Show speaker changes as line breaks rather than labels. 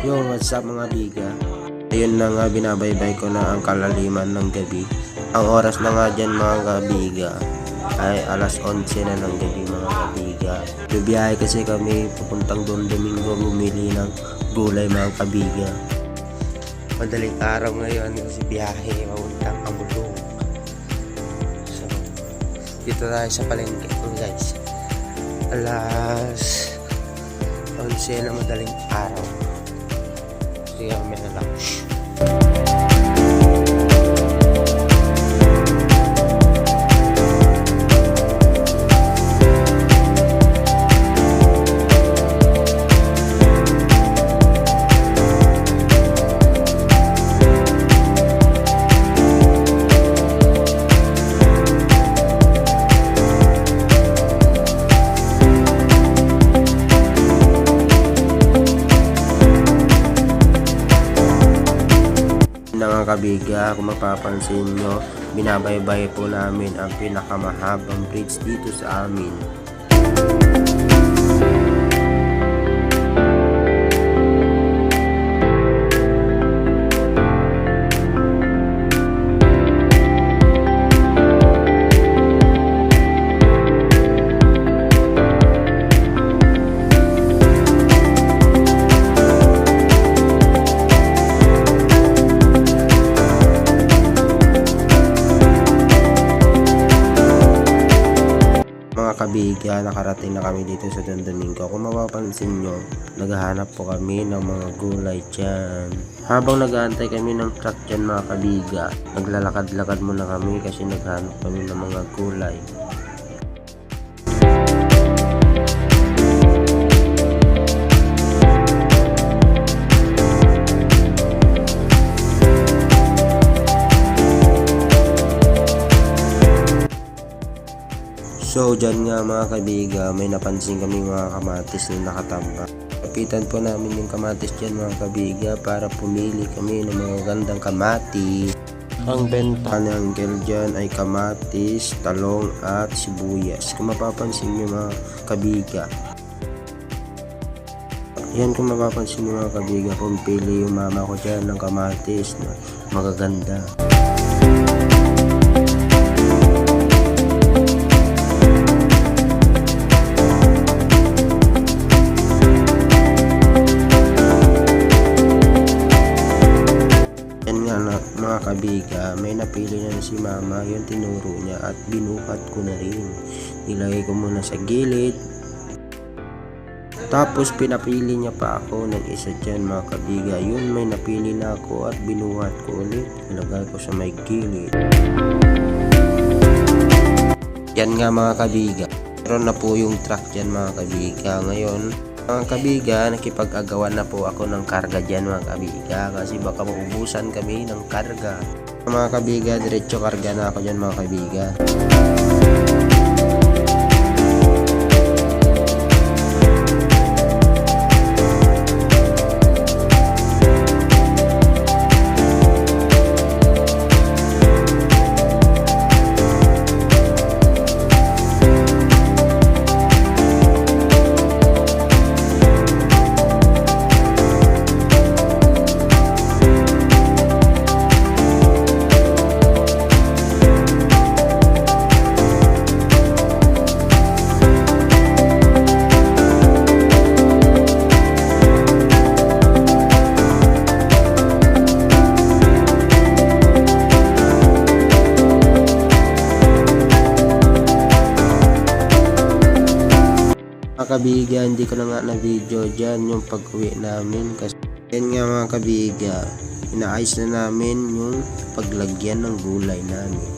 Yo, what's up mga biga? Ayun na nga, binabaybay ko na ang kalaliman ng gabi. Ang oras na nga dyan mga kabiga ay alas 11 na ng gabi mga kabiga. Bibiyahe kasi kami papuntang Don Domingo bumili ng gulay mga kabiga. Madaling araw ngayon kasi biyahe papuntang Amulong. So, dito tayo sa palengke guys. Alas 11 na madaling araw. Kaya may na lang. Mga kabiga, kung mapapansin nyo, binabaybay po namin ang pinakamahabang bridge dito sa amin. Mga kabiga, nakarating na kami dito sa Don Domingo. Kung mapapansin nyo, naghahanap po kami ng mga gulay dyan. Habang nag-aantay kami ng truck dyan mga kabiga, naglalakad-lakad muna kami kasi naghahanap kami ng mga gulay. So dyan nga mga kabiga, may napansin kami mga kamatis na nakatambak. Kapitan po namin yung kamatis dyan mga kabiga para pumili kami ng mga gandang kamatis. Ang benta ni Uncle dyan ay kamatis, talong at sibuyas. Kung mapapansin nyo mga kabiga, yan kung mapapansin nyo mga kabiga, pumili yung mama ko dyan ng kamatis na magaganda. Mga kabiga, may napili na si mama, yung tinuro niya at binuhat ko na rin. Nilagay ko muna sa gilid, tapos pinapili niya pa ako ng isa dyan mga kabiga. Yun, may napili na ako at binuhat ko ulit, nilagay ko sa may gilid. Yan nga mga kabiga, meron na po yung truck dyan mga kabiga. Ngayon mga kabiga, nakipag-agawan na po ako ng karga dyan mga kabiga kasi baka maubusan kami ng karga. Mga kabiga, diretso karga na ako dyan mga kabiga. Mga kabiga, hindi ko na nga na video dyan yung pag-uwi namin kasi yan nga mga kabiga, inaayos na namin yung paglagyan ng gulay namin.